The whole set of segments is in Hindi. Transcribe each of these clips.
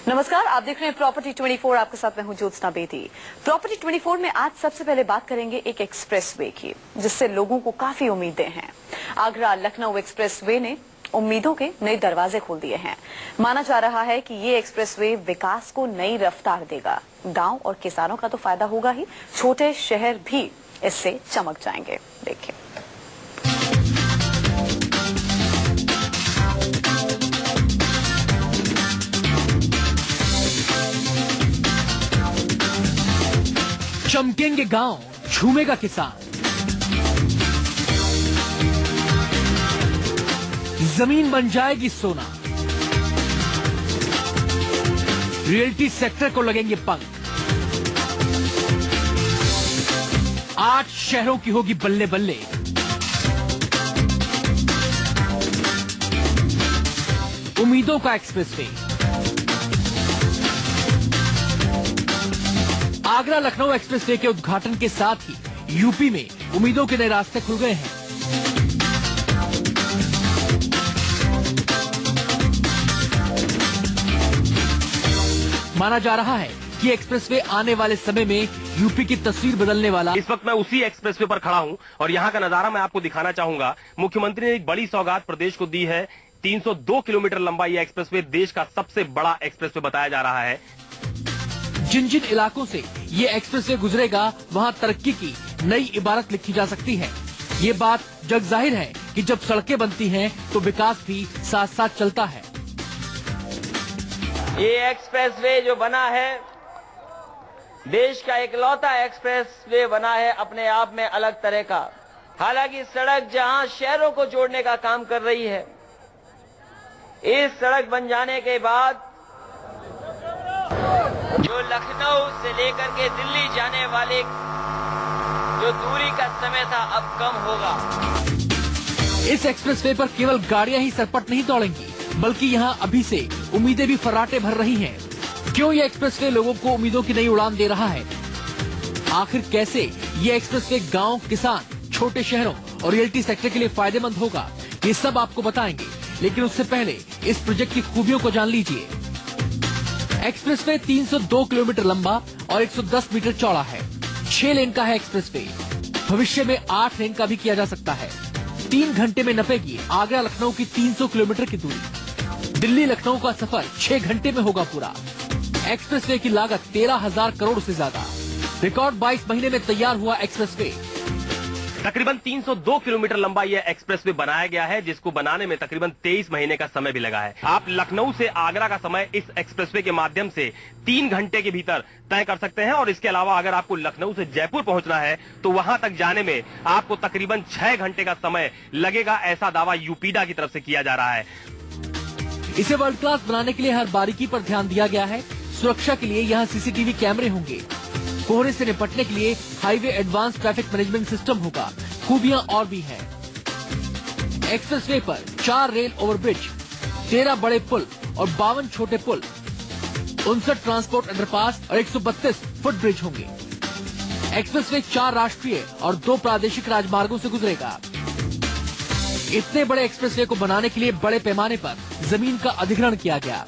नमस्कार, आप देख रहे हैं प्रॉपर्टी 24। आपके साथ मैं हूं ज्योत्सना बेदी। प्रॉपर्टी 24 में आज सबसे पहले बात करेंगे एक एक्सप्रेसवे की, जिससे लोगों को काफी उम्मीदें हैं। आगरा लखनऊ एक्सप्रेसवे ने उम्मीदों के नए दरवाजे खोल दिए हैं। माना जा रहा है कि ये एक्सप्रेसवे विकास को नई रफ्तार देगा। गांव और किसानों का तो फायदा होगा ही, छोटे शहर भी इससे चमक जाएंगे। देखिए, चमकेंगे गांव, झूमेगा किसान। जमीन बन जाएगी सोना। रियल्टी सेक्टर को लगेंगे पंख। 8 शहरों की होगी बल्ले बल्ले। उम्मीदों का एक्सप्रेसवे। आगरा लखनऊ एक्सप्रेसवे के उद्घाटन के साथ ही यूपी में उम्मीदों के नए रास्ते खुल गए हैं। माना जा रहा है कि एक्सप्रेसवे आने वाले समय में यूपी की तस्वीर बदलने वाला। इस वक्त मैं उसी एक्सप्रेसवे पर खड़ा हूं और यहां का नजारा मैं आपको दिखाना चाहूंगा। मुख्यमंत्री ने एक बड़ी सौगात प्रदेश को दी है। 302 किलोमीटर लंबा यह एक्सप्रेसवे देश का सबसे बड़ा एक्सप्रेसवे बताया जा रहा है। जिन जिन इलाकों से ये एक्सप्रेसवे गुजरेगा, वहाँ तरक्की की नई इबारत लिखी जा सकती है। ये बात जग जाहिर है कि जब सड़कें बनती हैं तो विकास भी साथ साथ चलता है। ये एक्सप्रेसवे जो बना है, देश का इकलौता एक्सप्रेसवे बना है, अपने आप में अलग तरह का। हालांकि सड़क जहां शहरों को जोड़ने का काम कर रही है, इस सड़क बन जाने के बाद जो लखनऊ से लेकर के दिल्ली जाने वाले जो दूरी का समय था, अब कम होगा। इस एक्सप्रेसवे पर केवल गाड़ियां ही सरपट नहीं दौड़ेंगी, बल्कि यहाँ अभी से उम्मीदें भी फर्राटे भर रही हैं। क्यों ये एक्सप्रेसवे लोगों को उम्मीदों की नई उड़ान दे रहा है? आखिर कैसे ये एक्सप्रेसवे गांव, किसान, छोटे शहरों और रियल्टी सेक्टर के लिए फायदेमंद होगा, ये सब आपको बताएंगे। लेकिन उससे पहले इस प्रोजेक्ट की खूबियों को जान लीजिए। एक्सप्रेसवे 302 किलोमीटर लंबा और 110 मीटर चौड़ा है। 6 लेन का है एक्सप्रेसवे। भविष्य में 8 लेन का भी किया जा सकता है। 3 घंटे में नपेगी आगरा लखनऊ की 300 किलोमीटर की दूरी। दिल्ली लखनऊ का सफर 6 घंटे में होगा पूरा। एक्सप्रेसवे की लागत 13,000 करोड़ से ज्यादा। रिकॉर्ड 22 महीने में तैयार हुआ एक्सप्रेसवे। तकरीबन 302 किलोमीटर लंबा यह एक्सप्रेसवे बनाया गया है, जिसको बनाने में तकरीबन 23 महीने का समय भी लगा है। आप लखनऊ से आगरा का समय इस एक्सप्रेसवे के माध्यम से 3 घंटे के भीतर तय कर सकते हैं। और इसके अलावा अगर आपको लखनऊ से जयपुर पहुंचना है तो वहां तक जाने में आपको तकरीबन 6 घंटे का समय लगेगा। ऐसा दावा यूपीडा की तरफ से किया जा रहा है। इसे वर्ल्ड क्लास बनाने के लिए हर बारीकी पर ध्यान दिया गया है। सुरक्षा के लिए यहाँ सीसीटीवी कैमरे होंगे। कोहरे से निपटने के लिए highway advance traffic management system होगा। खूबियां और भी हैं। एक्सप्रेसवे पर 4 रेल ओवरब्रिज, 13 बड़े पुल और 52 छोटे पुल, 59 ट्रांसपोर्ट अंडरपास और 132 फुट ब्रिज होंगे। एक्सप्रेसवे 4 राष्ट्रीय और 2 प्रादेशिक राजमार्गों से गुजरेगा। इतने बड़े एक्सप्रेसवे को बनाने के लिए बड़े पैमाने पर जमीन का अधिग्रहण किया गया।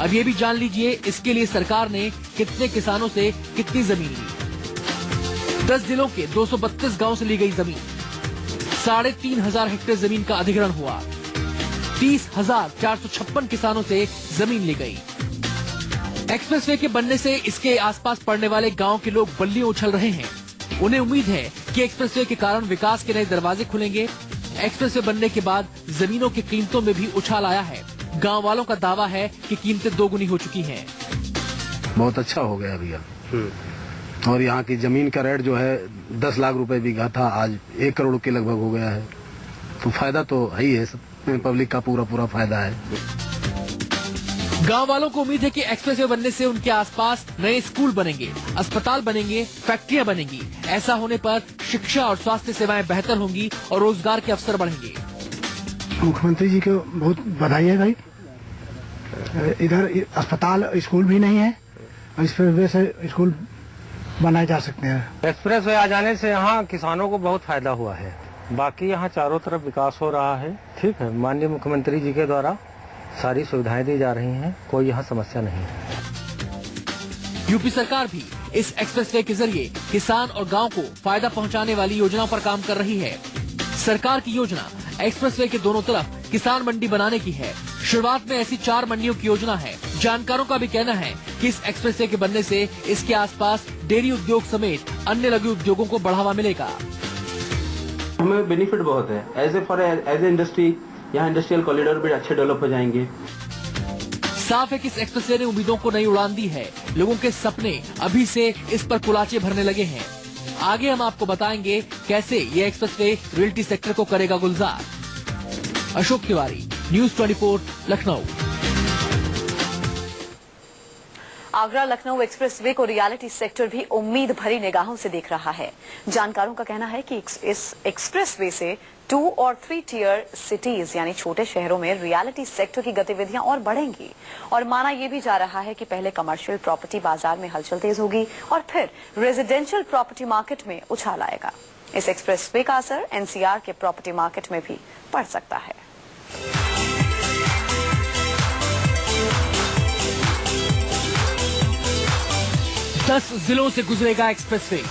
अब ये भी जान लीजिए, इसके लिए सरकार ने कितने किसानों से कितनी जमीन ली। 10 जिलों के 232 गांव से ली गई जमीन। 3,500 हेक्टेयर जमीन का अधिग्रहण हुआ। 30,456 किसानों से जमीन ली गई। एक्सप्रेसवे के बनने से इसके आसपास पड़ने वाले गांव के लोग बल्लियों उछल रहे हैं। उन्हें उम्मीद है कि एक्सप्रेसवे के कारण विकास के नए दरवाजे खुलेंगे। एक्सप्रेसवे बनने के बाद जमीनों की कीमतों में भी उछाल आया है। गांव वालों का दावा है कि कीमतें दोगुनी हो चुकी हैं। बहुत अच्छा हो गया भैया। और यहाँ की जमीन का रेट जो है 10 लाख रुपए बीघा था, आज 1 करोड़ के लगभग हो गया है। तो फायदा तो है ही है, पब्लिक का पूरा फायदा है। गांव वालों को उम्मीद है कि एक्सप्रेसवे बनने से उनके आसपास नए स्कूल बनेंगे, अस्पताल बनेंगे, फैक्ट्रियां बनेंगी। ऐसा होने पर शिक्षा और स्वास्थ्य सेवाएं बेहतर होंगी और रोजगार के अवसर बढ़ेंगे। मुख्यमंत्री जी को बहुत बधाई है भाई। इधर अस्पताल, स्कूल भी नहीं है, इस वजह से स्कूल बनाए जा सकते हैं। एक्सप्रेसवे आ जाने से यहाँ किसानों को बहुत फायदा हुआ है। बाकी यहाँ चारों तरफ विकास हो रहा है। ठीक है, माननीय मुख्यमंत्री जी के द्वारा सारी सुविधाएं दी जा रही हैं, कोई यहाँ समस्या नहीं है। यूपी सरकार भी इस एक्सप्रेसवे के जरिए किसान और गांव को फायदा पहुंचाने वाली योजनाओं पर काम कर रही है। सरकार की योजना एक्सप्रेसवे के दोनों तरफ किसान मंडी बनाने की है। शुरुआत में ऐसी 4 मंडियों की योजना है। जानकारों का भी कहना है कि इस एक्सप्रेसवे के बनने से इसके आसपास डेयरी उद्योग समेत अन्य लघु उद्योगों को बढ़ावा मिलेगा। हमें बेनिफिट बहुत है। एज ए इंडस्ट्री यहाँ इंडस्ट्रियल कॉरिडोर भी अच्छे डेवलप हो जाएंगे। साफ है कि इस एक्सप्रेसवे ने उम्मीदों को नई उड़ान दी है। लोगों के सपने अभी से इस पर कुलाचे भरने लगे हैं। आगे हम आपको बताएंगे कैसे ये एक्सप्रेसवे रियल्टी सेक्टर को करेगा गुलजार। अशोक तिवारी, न्यूज़ 24, लखनऊ। आगरा लखनऊ एक्सप्रेसवे को रियलिटी सेक्टर भी उम्मीद भरी निगाहों से देख रहा है। जानकारों का कहना है कि इस एक्सप्रेसवे से 2 और 3 टियर सिटीज यानी छोटे शहरों में रियलिटी सेक्टर की गतिविधियां और बढ़ेंगी। और माना यह भी जा रहा है कि पहले कमर्शियल प्रॉपर्टी बाजार में हलचल तेज होगी और फिर रेजिडेंशियल प्रॉपर्टी मार्केट में उछाल आएगा। इस एक्सप्रेसवे का असर एनसीआर के प्रॉपर्टी मार्केट में भी पड़ सकता है। दस जिलों से गुजरेगा एक्सप्रेसवे।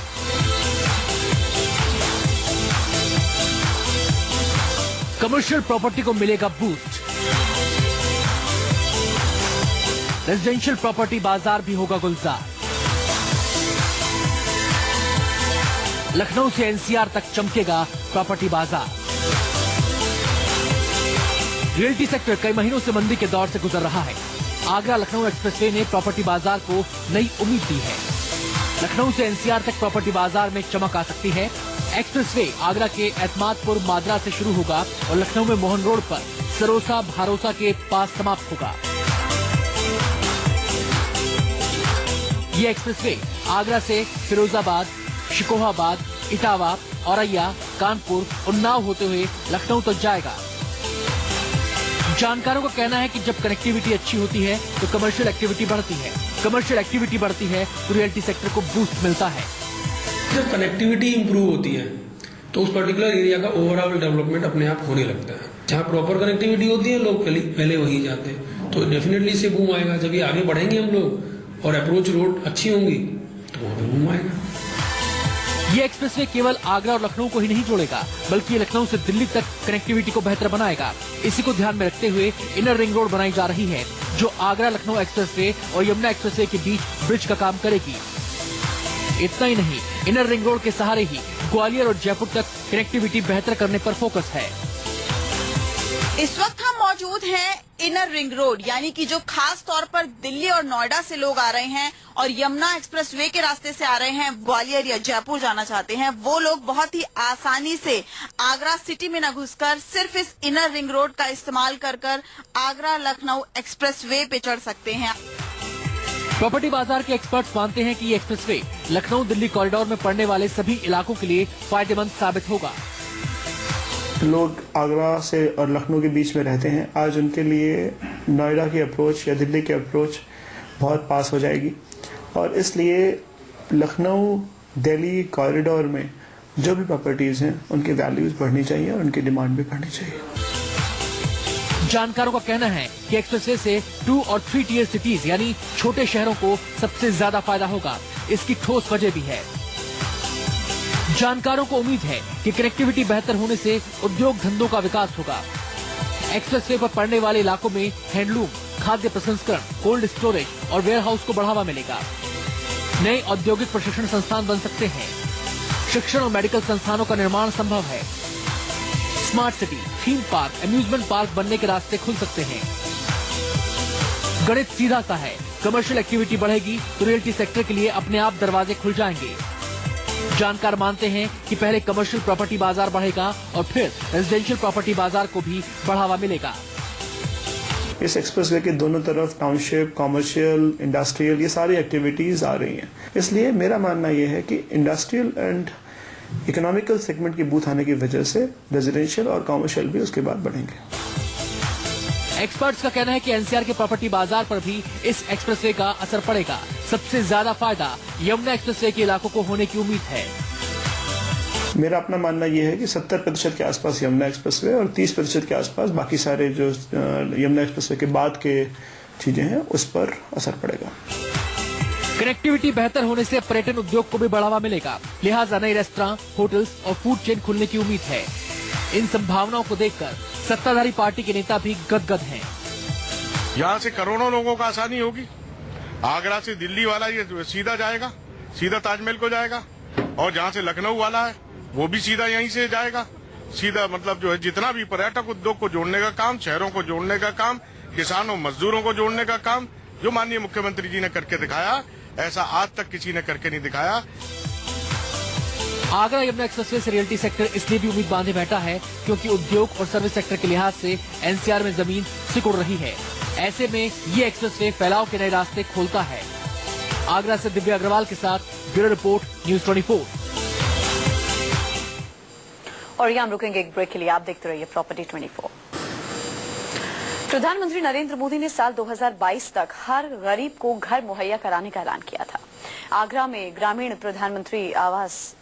कमर्शियल प्रॉपर्टी को मिलेगा बूस्ट। रेजिडेंशियल प्रॉपर्टी बाजार भी होगा गुलजार। लखनऊ से एनसीआर तक चमकेगा प्रॉपर्टी बाजार। रियल्टी सेक्टर कई महीनों से मंदी के दौर से गुजर रहा है। आगरा लखनऊ एक्सप्रेसवे ने प्रॉपर्टी बाजार को नई उम्मीद दी है। लखनऊ से एनसीआर तक प्रॉपर्टी बाजार में चमक आ सकती है। एक्सप्रेसवे आगरा के एतमादपुर मादरा से शुरू होगा और लखनऊ में मोहन रोड पर सरोसा भारोसा के पास समाप्त होगा। ये एक्सप्रेसवे आगरा से फिरोजाबाद, शिकोहाबाद, इटावा, औरैया, कानपुर, उन्नाव होते हुए लखनऊ तक जाएगा। जानकारों का कहना है कि जब कनेक्टिविटी अच्छी होती है तो कमर्शियल एक्टिविटी बढ़ती है। कमर्शियल एक्टिविटी बढ़ती है तो रियल्टी सेक्टर को बूस्ट मिलता है। जब कनेक्टिविटी इंप्रूव होती है तो उस पर्टिकुलर एरिया का ओवरऑल डेवलपमेंट अपने आप होने लगता है। जहाँ प्रॉपर कनेक्टिविटी होती है लोग पहले वहीं जाते हैं, तो डेफिनेटली इससे बूम आएगा। जब ये आगे बढ़ेंगे हम लोग और अप्रोच रोड अच्छी होंगी तो वहाँ पे बूम आएगा। ये एक्सप्रेसवे केवल आगरा और लखनऊ को ही नहीं जोड़ेगा, बल्कि ये लखनऊ से दिल्ली तक कनेक्टिविटी को बेहतर बनाएगा। इसी को ध्यान में रखते हुए इनर रिंग रोड बनाई जा रही है, जो आगरा लखनऊ एक्सप्रेसवे और यमुना एक्सप्रेसवे के बीच ब्रिज का काम करेगी। इतना ही नहीं, इनर रिंग रोड के सहारे ही ग्वालियर और जयपुर तक कनेक्टिविटी बेहतर करने पर फोकस है। इस वक्त हम मौजूद हैं इनर रिंग रोड, यानी कि जो खास तौर पर दिल्ली और नोएडा से लोग आ रहे हैं और यमुना एक्सप्रेसवे के रास्ते से आ रहे हैं, ग्वालियर या जयपुर जाना चाहते हैं, वो लोग बहुत ही आसानी से आगरा सिटी में न घुसकर सिर्फ इस इनर रिंग रोड का इस्तेमाल कर आगरा लखनऊ एक्सप्रेसवे पे चढ़ सकते हैं। प्रॉपर्टी बाजार के एक्सपर्ट्स मानते हैं कि ये एक्सप्रेसवे लखनऊ दिल्ली कॉरिडोर में पड़ने वाले सभी इलाकों के लिए फायदेमंद साबित होगा। लोग आगरा से और लखनऊ के बीच में रहते हैं, आज उनके लिए नोएडा की अप्रोच या दिल्ली की अप्रोच बहुत पास हो जाएगी और इसलिए लखनऊ दिल्ली कॉरिडोर में जो भी प्रॉपर्टीज हैं उनकी वैल्यूज बढ़नी चाहिए और उनकी डिमांड भी बढ़नी चाहिए। जानकारों का कहना है कि एक्सप्रेसवे से 2 और 3 टियर सिटीज यानी छोटे शहरों को सबसे ज्यादा फायदा होगा। इसकी ठोस वजह भी है। जानकारों को उम्मीद है कि कनेक्टिविटी बेहतर होने से उद्योग धंधों का विकास होगा। एक्सप्रेसवे पर पड़ने वाले इलाकों में हैंडलूम, खाद्य प्रसंस्करण, कोल्ड स्टोरेज और वेयर हाउस को बढ़ावा मिलेगा। नए औद्योगिक प्रशिक्षण संस्थान बन सकते हैं। शिक्षण और मेडिकल संस्थानों का निर्माण संभव है। Smart city, theme park, amusement park बनने के रास्ते खुल सकते हैं। गणित सीधा सा है, कमर्शियल एक्टिविटी बढ़ेगी तो रियल्टी सेक्टर के लिए अपने आप दरवाजे खुल जाएंगे। जानकार मानते हैं कि पहले कमर्शियल प्रॉपर्टी बाजार बढ़ेगा और फिर रेजिडेंशियल प्रॉपर्टी बाजार को भी बढ़ावा मिलेगा। इस एक्सप्रेसवे के दोनों तरफ टाउनशिप, कमर्शियल, इंडस्ट्रियल ये सारी एक्टिविटीज आ रही हैं। इसलिए मेरा मानना यह है कि इंडस्ट्रियल एंड इकोनॉमिकल सेगमेंट की बूथ आने की वजह से रेजिडेंशियल और कमर्शियल भी उसके बाद बढ़ेंगे। एक्सपर्ट्स का कहना है कि एनसीआर के प्रॉपर्टी बाजार पर भी इस एक्सप्रेसवे का असर पड़ेगा। सबसे ज्यादा फायदा यमुना एक्सप्रेसवे के इलाकों को होने की उम्मीद है। मेरा अपना मानना यह है कि 70% के आसपास यमुना एक्सप्रेसवे और 30% के आसपास बाकी सारे जो यमुना एक्सप्रेसवे के बाद के चीजें हैं उस पर असर पड़ेगा। कनेक्टिविटी बेहतर होने से पर्यटन उद्योग को भी बढ़ावा मिलेगा, लिहाजा नए रेस्टोरेंट, होटल्स और फूड चेन खुलने की उम्मीद है। इन संभावनाओं को देखकर सत्ताधारी पार्टी के नेता भी गदगद हैं। यहाँ से करोड़ों लोगों को आसानी होगी। आगरा से दिल्ली वाला ये सीधा जाएगा, सीधा ताजमहल को जाएगा, और जहाँ से लखनऊ वाला है वो भी सीधा यहीं से जाएगा। सीधा मतलब जो है जितना भी पर्यटक उद्योग को जोड़ने का काम, शहरों को जोड़ने का काम, किसानों मजदूरों को जोड़ने का काम जो माननीय मुख्यमंत्री जी ने करके दिखाया, ऐसा आज तक किसी ने करके नहीं दिखाया। आगरा यमुना एक्सप्रेसवे से रियल्टी सेक्टर इसलिए भी उम्मीद बांधे बैठा है क्योंकि उद्योग और सर्विस सेक्टर के लिहाज से एनसीआर में जमीन सिकुड़ रही है। ऐसे में ये एक्सप्रेसवे फैलाव के नए रास्ते खोलता है। आगरा से दिव्या अग्रवाल के साथ ब्यूरो रिपोर्ट, न्यूज़ 24। और यहाँ हम रुकेंगे एक ब्रेक के लिए। आप देखते रहिए प्रॉपर्टी 24। प्रधानमंत्री नरेंद्र मोदी ने साल 2022 तक हर गरीब को घर मुहैया कराने का ऐलान किया था। आगरा में ग्रामीण प्रधानमंत्री आवास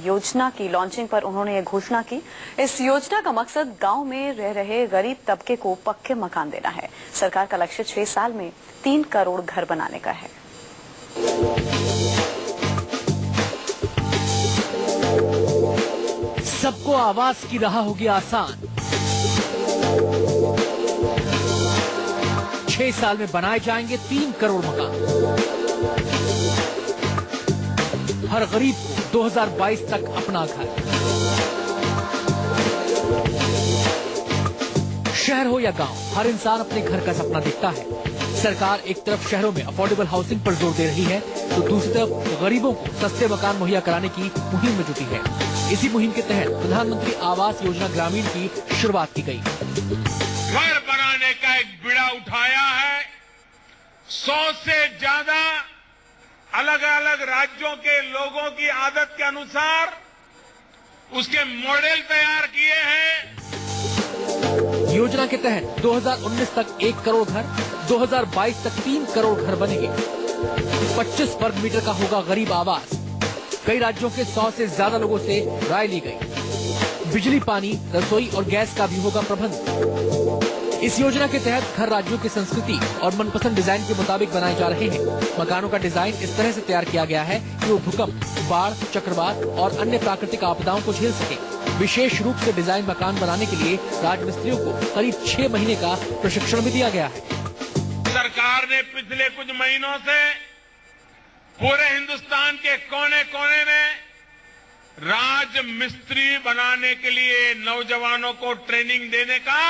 योजना की लॉन्चिंग पर उन्होंने ये घोषणा की। इस योजना का मकसद गांव में रह रहे गरीब तबके को पक्के मकान देना है। सरकार का लक्ष्य 6 साल में 3 करोड़ घर बनाने का है। सबको आवास की राह होगी आसान। 6 साल में बनाए जाएंगे 3 करोड़ मकान। हर गरीब को 2022 तक अपना घर। शहर हो या गांव, हर इंसान अपने घर का सपना देखता है। सरकार एक तरफ शहरों में अफोर्डेबल हाउसिंग पर जोर दे रही है तो दूसरी तरफ गरीबों को सस्ते मकान मुहैया कराने की मुहिम में जुटी है। इसी मुहिम के तहत प्रधानमंत्री आवास योजना ग्रामीण की शुरुआत की गई। घर बनाने का एक बीड़ा उठाया है। 100 से ज्यादा अलग अलग राज्यों के लोगों की आदत के अनुसार उसके मॉडल तैयार किए हैं। योजना के तहत 2019 तक 1 करोड़ घर, 2022 तक 3 करोड़ घर बनेंगे। 25 वर्ग मीटर का होगा गरीब आवास। कई राज्यों के 100 से ज्यादा लोगों से राय ली गई। बिजली, पानी, रसोई और गैस का भी होगा प्रबंध। इस योजना के तहत घर राज्यों की संस्कृति और मनपसंद डिजाइन के मुताबिक बनाए जा रहे हैं। मकानों का डिजाइन इस तरह से तैयार किया गया है कि वो भूकंप, बाढ़, चक्रवात और अन्य प्राकृतिक आपदाओं को झेल सके। विशेष रूप से डिजाइन मकान बनाने के लिए राजमिस्त्रियों को करीब 6 महीने का प्रशिक्षण भी दिया गया है। सरकार ने पिछले कुछ महीनों से पूरे हिंदुस्तान के कोने कोने में राजमिस्त्री बनाने के लिए नौजवानों को ट्रेनिंग देने का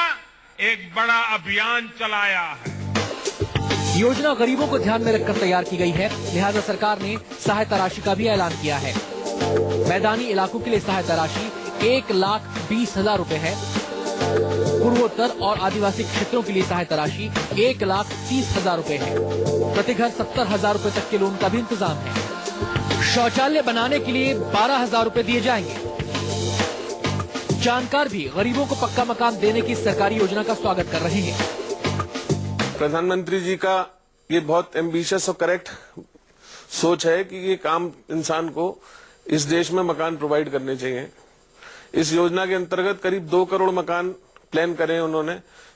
एक बड़ा अभियान चलाया है। योजना गरीबों को ध्यान में रखकर तैयार की गई है, लिहाजा सरकार ने सहायता राशि का भी ऐलान किया है। मैदानी इलाकों के लिए सहायता राशि 1,20,000 रुपए है। पूर्वोत्तर और आदिवासी क्षेत्रों के लिए सहायता राशि 1,30,000 रुपए है। प्रति घर 70,000 रुपए तक के लोन का भी इंतजाम है। शौचालय बनाने के लिए 12,000 रुपए दिए जाएंगे। जानकार भी गरीबों को पक्का मकान देने की सरकारी योजना का स्वागत कर रहे हैं। प्रधानमंत्री जी का ये बहुत एम्बिशियस और करेक्ट सोच है कि ये काम इंसान को इस देश में मकान प्रोवाइड करने चाहिए। इस योजना के अंतर्गत करीब 2 करोड़ मकान प्लान करे उन्होंने,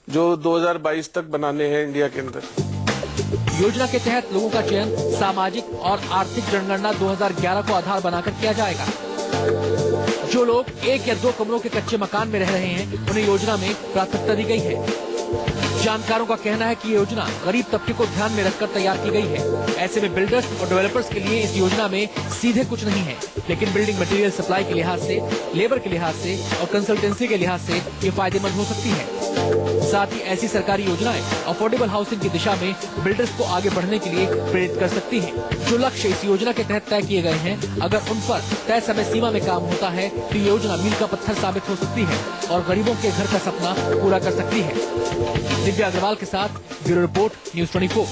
जो 2022 तक बनाने हैं इंडिया के अंदर। योजना के तहत लोगों का चयन सामाजिक और आर्थिक जनगणना 2011 को आधार बनाकर किया जाएगा। जो लोग 1 या 2 कमरों के कच्चे मकान में रह रहे हैं उन्हें योजना में प्राथमिकता दी गई है। जानकारों का कहना है कि ये योजना गरीब तबके को ध्यान में रखकर तैयार की गई है। ऐसे में बिल्डर्स और डेवलपर्स के लिए इस योजना में सीधे कुछ नहीं है, लेकिन बिल्डिंग मटेरियल सप्लाई के लिहाज से, लेबर के लिहाज से और कंसल्टेंसी के लिहाज से ये फायदेमंद हो सकती है। साथ ही ऐसी सरकारी योजनाएं अफोर्डेबल हाउसिंग की दिशा में बिल्डर्स को आगे बढ़ने के लिए प्रेरित कर सकती हैं। जो लक्ष्य इस योजना के तहत तय किए गए हैं, अगर उन पर तय समय सीमा में काम होता है तो ये योजना मील का पत्थर साबित हो सकती है और गरीबों के घर का सपना पूरा कर सकती है। दिव्या अग्रवाल के साथ ब्यूरो रिपोर्ट, न्यूज़ 24।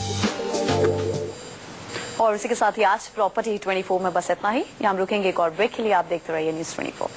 और इसी के साथ ही आज प्रॉपर्टी 24 में बस इतना ही। यहाँ हम रुकेंगे एक और ब्रेक के लिए। आप देखते रहिए न्यूज़ 24।